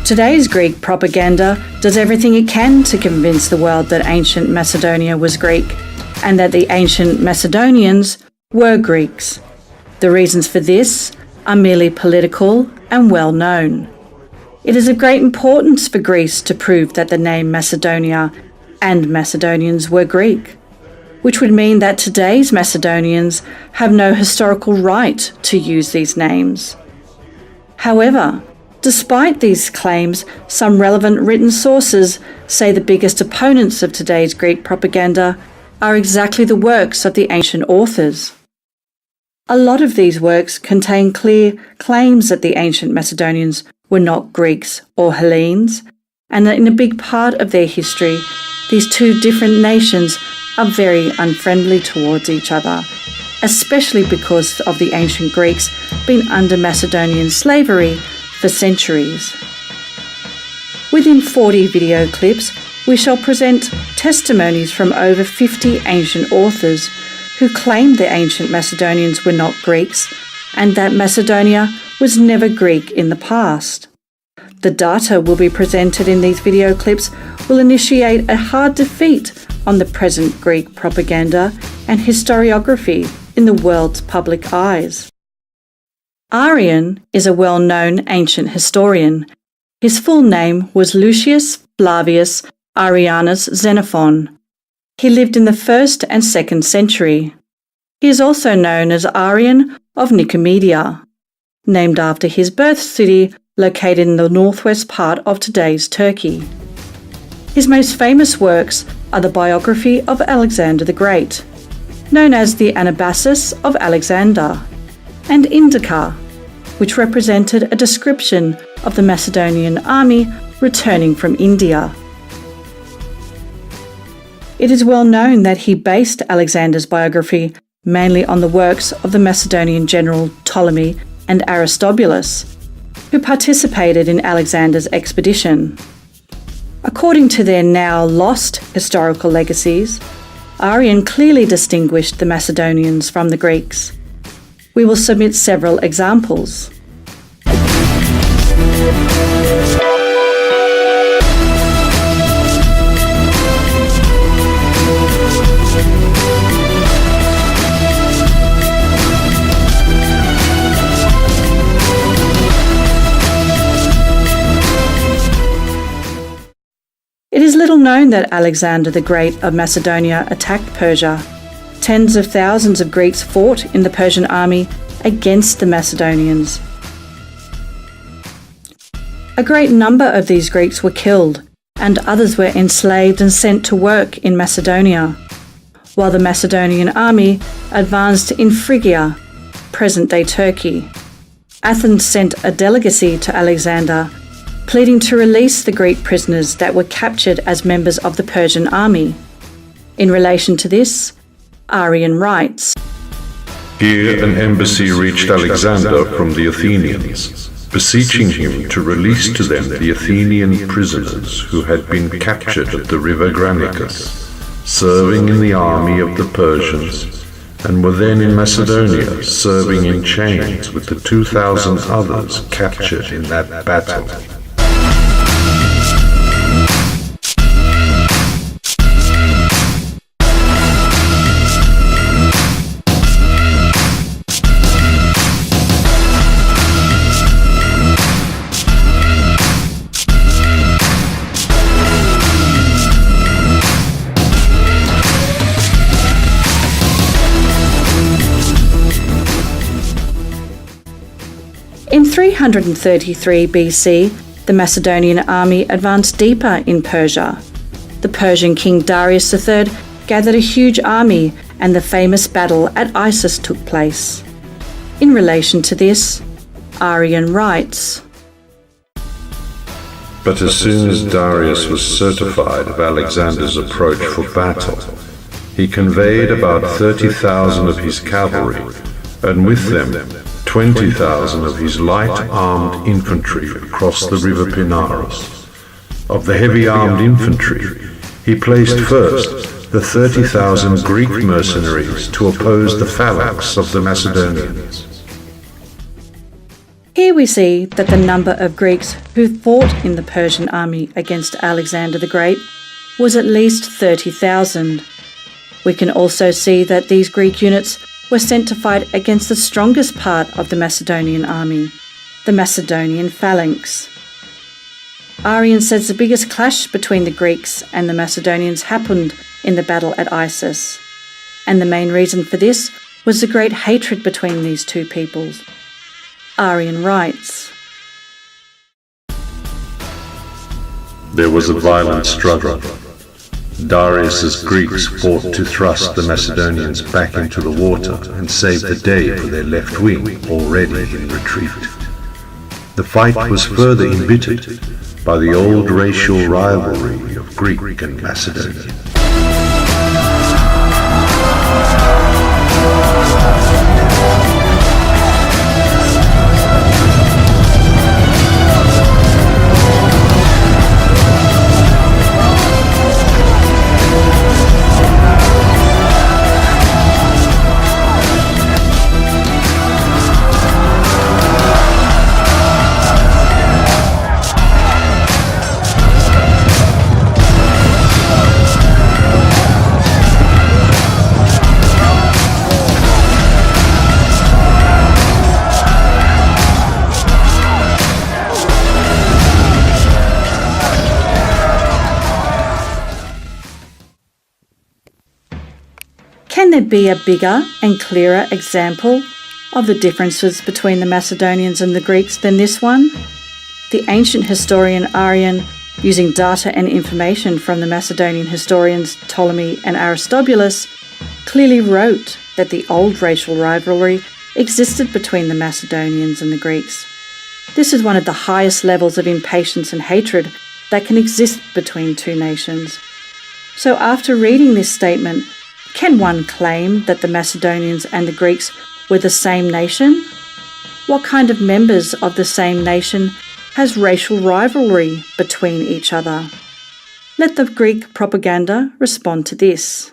Today's Greek propaganda does everything it can to convince the world that ancient Macedonia was Greek and that the ancient Macedonians were Greeks. The reasons for this are merely political and well known. It is of great importance for Greece to prove that the name Macedonia and Macedonians were Greek, which would mean that today's Macedonians have no historical right to use these names. However, despite these claims, some relevant written sources say the biggest opponents of today's Greek propaganda are exactly the works of the ancient authors. A lot of these works contain clear claims that the ancient Macedonians were not Greeks or Hellenes, and that in a big part of their history, these two different nations are very unfriendly towards each other, especially because of the ancient Greeks being under Macedonian slavery for centuries. Within 40 video clips, we shall present testimonies from over 50 ancient authors who claimed the ancient Macedonians were not Greeks and that Macedonia was never Greek in the past. The data will be presented in these video clips will initiate a hard defeat on the present Greek propaganda and historiography in the world's public eyes. Arrian is a well-known ancient historian. His full name was Lucius Flavius Arrianus Xenophon. He lived in the 1st and 2nd century. He is also known as Arrian of Nicomedia, named after his birth city located in the northwest part of today's Turkey. His most famous works are the biography of Alexander the Great, known as the Anabasis of Alexander, and Indica, which represented a description of the Macedonian army returning from India. It is well known that he based Alexander's biography mainly on the works of the Macedonian general Ptolemy and Aristobulus, who participated in Alexander's expedition. According to their now lost historical legacies, Arrian clearly distinguished the Macedonians from the Greeks. We will submit several examples. It is little known that Alexander the Great of Macedonia attacked Persia. Tens of thousands of Greeks fought in the Persian army against the Macedonians. A great number of these Greeks were killed, and others were enslaved and sent to work in Macedonia, while the Macedonian army advanced in Phrygia, present-day Turkey. Athens sent a delegacy to Alexander, pleading to release the Greek prisoners that were captured as members of the Persian army. In relation to this, Arrian writes, "Here an embassy reached Alexander from the Athenians, beseeching him to release to them the Athenian prisoners who had been captured at the river Granicus, serving in the army of the Persians, and were then in Macedonia, serving in chains with the 2,000 others captured in that battle." In 333 BC, the Macedonian army advanced deeper in Persia. The Persian king Darius III gathered a huge army, and the famous battle at Issus took place. In relation to this, Arrian writes, "But as soon as Darius was certified of Alexander's approach for battle, he conveyed about 30,000 of his cavalry, and with them 20,000 of his light-armed infantry across the river Pinarus. Of the heavy-armed infantry, he placed first the 30,000 Greek mercenaries to oppose the phalanx of the Macedonians." Here we see that the number of Greeks who fought in the Persian army against Alexander the Great was at least 30,000. We can also see that these Greek units were sent to fight against the strongest part of the Macedonian army, the Macedonian phalanx. Arrian says the biggest clash between the Greeks and the Macedonians happened in the battle at Issus, and the main reason for this was the great hatred between these two peoples. Arrian writes, There was a violent struggle. Darius's Greeks fought to thrust the Macedonians back into the water and save the day for their left wing, already in retreat. The fight was further embittered by the old racial rivalry of Greek and Macedonian. Can there be a bigger and clearer example of the differences between the Macedonians and the Greeks than this one? The ancient historian Arrian, using data and information from the Macedonian historians Ptolemy and Aristobulus, clearly wrote that the old racial rivalry existed between the Macedonians and the Greeks. This is one of the highest levels of impatience and hatred that can exist between two nations. So after reading this statement, can one claim that the Macedonians and the Greeks were the same nation? What kind of members of the same nation has racial rivalry between each other? Let the Greek propaganda respond to this.